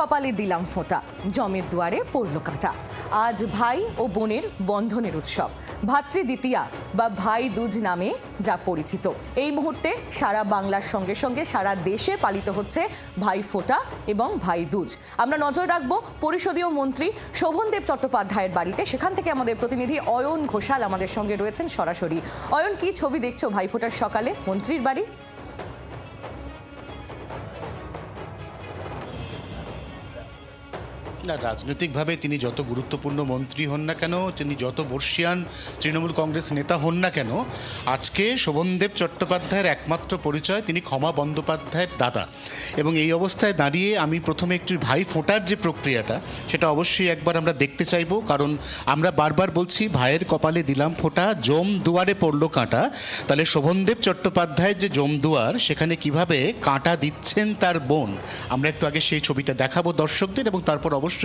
কপালে দিলাম ফোঁটা, জমের দুয়ারে পড়ল কাঁটা। আজ ভাই ও বোনের বন্ধনের উৎসব, ভাতৃদ্বিতীয়া বা ভাই দুজ নামে যা পরিচিত। এই মুহূর্তে সারা বাংলার সঙ্গে সঙ্গে সারা দেশে পালিত হচ্ছে ভাই ফোঁটা এবং ভাই দুজ। আমরা নজর রাখবো পরিষদীয় মন্ত্রী শোভনদেব চট্টোপাধ্যায়ের বাড়িতে। সেখান থেকে আমাদের প্রতিনিধি অয়ন ঘোষাল আমাদের সঙ্গে রয়েছেন সরাসরি। অয়ন, কি ছবি দেখছো ভাইফোঁটার সকালে মন্ত্রীর বাড়ি? না, রাজনৈতিকভাবে তিনি যত গুরুত্বপূর্ণ মন্ত্রী হন না কেন, তিনি যত বর্ষিয়ান তৃণমূল কংগ্রেস নেতা হন না কেন, আজকে শোভনদেব চট্টোপাধ্যায়ের একমাত্র পরিচয় তিনি ক্ষমা বন্দ্যোপাধ্যায়ের দাদা। এবং এই অবস্থায় দাঁড়িয়ে আমি প্রথমে একটু ভাই ফোঁটার যে প্রক্রিয়াটা সেটা অবশ্যই একবার আমরা দেখতে চাইবো, কারণ আমরা বারবার বলছি ভাইয়ের কপালে দিলাম ফোঁটা, জম দুয়ারে পড়লো কাঁটা। তাহলে শোভনদেব চট্টোপাধ্যায়ের যে জম দুয়ার, সেখানে কিভাবে কাঁটা দিচ্ছেন তার বোন, আমরা একটু আগে সেই ছবিটা দেখাবো দর্শকদের, এবং তারপর অবশ্যই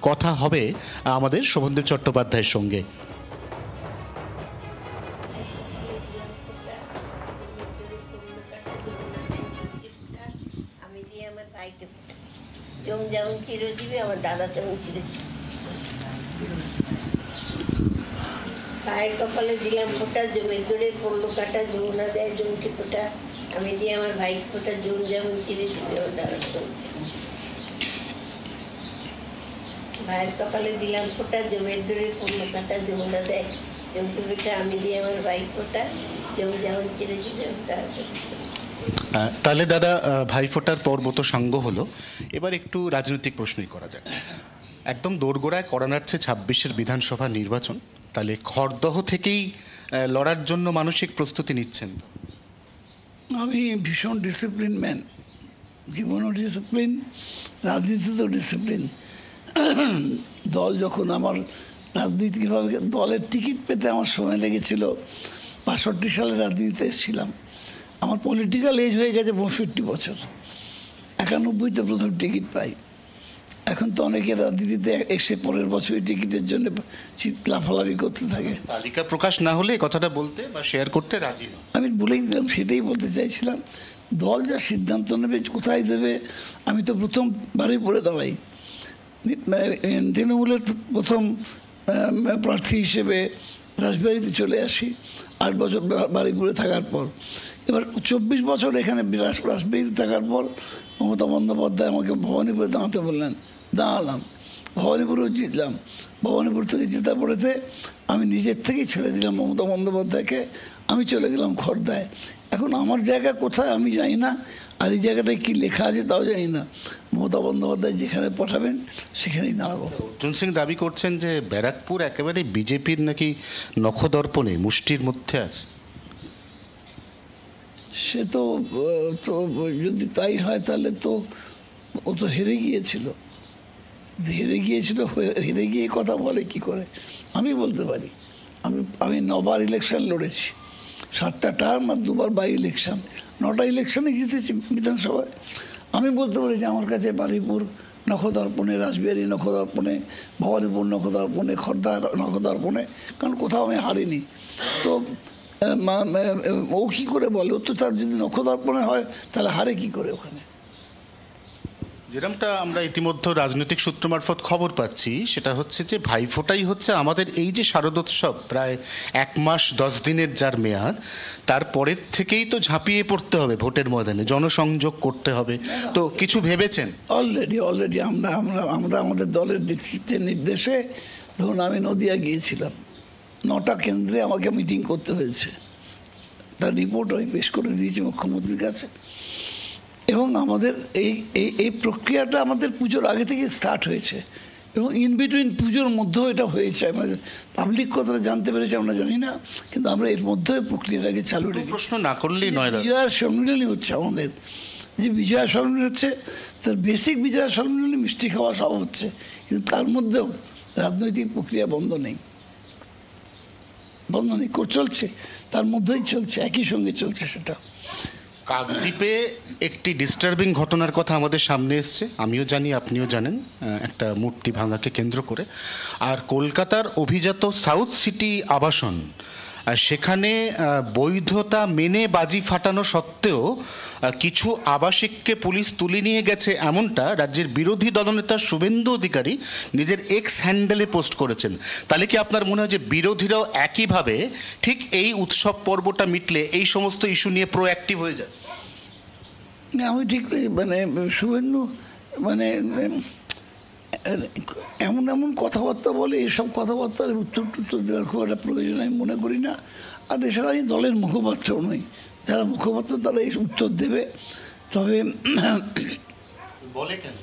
কথা হবে আমাদের শোভনদেব চট্টোপাধ্যায়ের সঙ্গে। যেমন চিরজীবী, আমার দাদা তেমন চিরজীবী। ভাইয়ের কপালে দিলাম ফোঁটা, জমের দূরে পড়লো কাটা, যমুনা দেয় জমকে ফোঁটা, আমি দিয়ে আমার ভাইকে ফোঁটা, জম যেমন চিরজীবী, আমার দাদা তেমন। ভাইয়ের কপালে দিলাম ফোঁটা, জমের দূরে পড়লো কাটা, যমুনা দেয় জমকে ফোঁটা, আমি দিয়ে আমার ভাইকে ফোঁটা, জম যেমন চিরজীবী, আমার দাদা তেমন। তাহলে দাদা, ভাইফোঁটার পর্ব তো সাঙ্গ হলো, এবার একটু রাজনৈতিক প্রশ্নই করা যাক। একদম দোরগোড়ায় কড়া নাড়ছে 26-এর বিধানসভা নির্বাচন, তাহলে খড়দহ থেকেই লড়ার জন্য মানসিক প্রস্তুতি নিচ্ছেন? আমি ভীষণ ডিসিপ্লিন ম্যান, জীবনও ডিসিপ্লিন, রাজনীতিতেও ডিসিপ্লিন। দল যখন আমার রাজনীতিকভাবে দলের টিকিট পেতে আমার সময় লেগেছিল, 62 সালে রাজনীতিতে এসেছিলাম। আমার পলিটিক্যাল এজ হয়ে গেছে 62 বছর। 91-তে প্রথম টিকিট পাই। এখন তো অনেকে রাজনীতিতে এসে পরের বছরই টিকিটের জন্য লাফালাফি করতে থাকে। তালিকা প্রকাশ না হলে কথাটা বলতে বা শেয়ার করতে রাজি না। আমি বলেই দিলাম, সেটাই বলতে চাইছিলাম। দল যা সিদ্ধান্ত নেবে, কোথায় দেবে, আমি তো প্রথম বারুইপুরে দাঁড়াই। তৃণমূলের প্রথম প্রার্থী হিসেবে রাজবাড়িতে চলে আসি 8 বছর বারুইপুরে থাকার পর। এবার 24 বছর এখানে রাজবাড়িতে থাকার পর মমতা বন্দ্যোপাধ্যায় আমাকে ভবানীপুরে দাঁড়াতে বললেন, দাঁড়ালাম। ভবানীপুরেও জিতলাম। ভবানীপুর থেকে জেতা পড়েতে আমি নিজের থেকেই ছেড়ে দিলাম মমতা বন্দ্যোপাধ্যায়কে, আমি চলে গেলাম খড়দায়। এখন আমার জায়গা কোথায় আমি জানি না, আর এই জায়গাটায় কী লেখা আছে তাও জানি না। মমতা বন্দ্যোপাধ্যায় যেখানে পাঠাবেন সেখানেই দাঁড়াবো। অর্জুন সিং দাবি করছেন যে ব্যারাকপুর একেবারে বিজেপির নাকি নখদর্পণে মুষ্টির মধ্যে আছে। সে তো যদি তাই হয় তাহলে তো ও তো হেরে গিয়েছিল। হেরে গিয়ে কথা বলে কি করে? আমি বলতে পারি, আমি 9বার ইলেকশন লড়েছি, 7টা টার্ম আর 2বার বাই ইলেকশন, 9টা ইলেকশনে জিতেছি বিধানসভায়। আমি বলতে পারি যে আমার কাছে বারুইপুর নখদর্পণে, রাসবিহারী নখদর্পণে, ভবানীপুর নখদর্পণে, খড়দা নখদর্পণে, কারণ কোথাও আমি হারিনি। তো ও কী করে বলে? ও তো তার যদি নখদর্পণে হয় তাহলে হারে কি করে ওখানে? যেরকমটা আমরা ইতিমধ্যে রাজনৈতিক সূত্র মারফত খবর পাচ্ছি, সেটা হচ্ছে যে ভাইফোঁটাই হচ্ছে আমাদের এই যে শারদোৎসব, প্রায় 1 মাস 10 দিনের যার মেয়াদ, তারপরের থেকেই তো ঝাঁপিয়ে পড়তে হবে ভোটের ময়দানে, জনসংযোগ করতে হবে। তো কিছু ভেবেছেন? অলরেডি আমরা আমাদের দলের নেতৃত্বের নির্দেশে, ধরুন আমি নদিয়া গিয়েছিলাম, 9টা কেন্দ্রে আমাকে মিটিং করতে হয়েছে। তার রিপোর্ট আমি পেশ করে দিয়েছি মুখ্যমন্ত্রীর কাছে। এবং আমাদের এই প্রক্রিয়াটা আমাদের পুজোর আগে থেকে স্টার্ট হয়েছে, এবং ইন বিটুইন পুজোর মধ্যেও এটা হয়েছে। আমাদের পাবলিক কথাটা জানতে পেরেছে আমরা জানি না, কিন্তু আমরা এর মধ্যে প্রক্রিয়াটাকে চালু রেখেছি। প্রশ্ন না করলেই নয়। বিজয়া সম্মিলনী হচ্ছে আমাদের, যে বিজয়া সম্মিলনী হচ্ছে তার বেসিক বিজয়া সম্মিলনী, মিষ্টি খাওয়া সব হচ্ছে, কিন্তু তার মধ্যেও রাজনৈতিক প্রক্রিয়া বন্ধ নেই, চলছে, তার মধ্যেই চলছে, একই সঙ্গে চলছে। সেটা কাকদ্বীপে একটি ডিস্টার্বিং ঘটনার কথা আমাদের সামনে এসছে, আমিও জানি আপনিও জানেন, একটা মূর্তি ভাঙাকে কেন্দ্র করে। আর কলকাতার অভিজাত সাউথ সিটি আবাসন সেখানে বৈধতা মেনে বাজি ফাটানো সত্ত্বেও কিছু আবাসিককে পুলিশ তুলে নিয়ে গেছে, এমনটা রাজ্যের বিরোধী দলনেতা শুভেন্দু অধিকারী নিজের এক্স হ্যান্ডেলে পোস্ট করেছেন। তাহলে কি আপনার মনে হয় যে বিরোধীরাও একইভাবে ঠিক এই উৎসব পর্বটা মিটলে এই সমস্ত ইস্যু নিয়ে প্রোঅ্যাক্টিভ হয়ে যায়? না, আমি ঠিক মানে শুভেন্দু মানে এমন এমন কথাবার্তা বলে, এসব কথাবার্তার উত্তর দেওয়ার খুব একটা প্রয়োজন আমি মনে করি না। আর এছাড়া আমি দলের মুখপাত্রও নই, যারা মুখপাত্র তারা এই উত্তর দেবে। তবে বলে কেন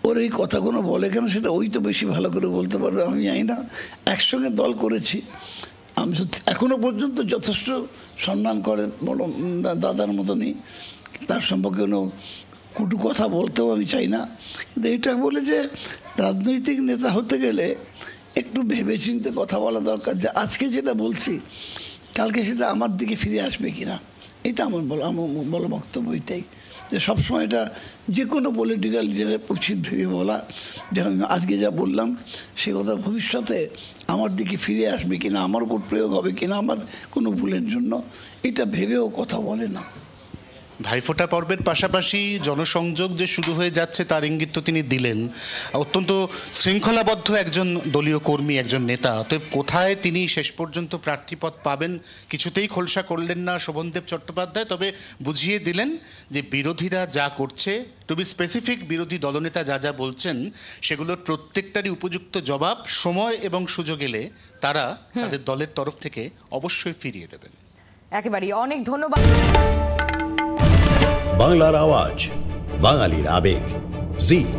ওর এই কথাগুলো বলে কেন সেটা ওই তো বেশি ভালো করে বলতে পারবে, আমি জানি না। একসঙ্গে দল করেছি, আমি এখনো পর্যন্ত যথেষ্ট সম্মান করে, বড় দাদার মতনই, তার সম্পর্কে কোনো কটু কথা বলতেও আমি চাই না। কিন্তু এটা বলে যে রাজনৈতিক নেতা হতে গেলে একটু ভেবেচিন্তে কথা বলা দরকার, যে আজকে যেটা বলছি কালকে সেটা আমার দিকে ফিরে আসবে কিনা, এটা আমার বলো বক্তব্য এটাই, যে সবসময় এটা যে কোনো পলিটিক্যাল লিডারের উচিত ভেবে বলা, যে আমি আজকে যা বললাম সে কথা ভবিষ্যতে আমার দিকে ফিরে আসবে কিনা, আমার উপর প্রয়োগ হবে কিনা আমার কোনো ভুলের জন্য, এটা ভেবেও কথা বলে না। ভাইফোঁটা পর্বের পাশাপাশি জনসংযোগ যে শুরু হয়ে যাচ্ছে তার ইঙ্গিত তো তিনি দিলেন। অত্যন্ত শৃঙ্খলাবদ্ধ একজন দলীয় কর্মী, একজন নেতা, অতএব কোথায় তিনি শেষ পর্যন্ত প্রার্থীপদ পাবেন কিছুতেই খোলসা করলেন না শোভনদেব চট্টোপাধ্যায়। তবে বুঝিয়ে দিলেন যে বিরোধীরা যা করছে, টু বি স্পেসিফিক বিরোধী দলনেতা যা যা বলছেন সেগুলোর প্রত্যেকটারই উপযুক্ত জবাব সময় এবং সুযোগ এলে তারা তাদের দলের তরফ থেকে অবশ্যই ফিরিয়ে দেবেন। একেবারেই অনেক ধন্যবাদ। বাংলার আওয়াজ, বাঙালির আবেগ, জি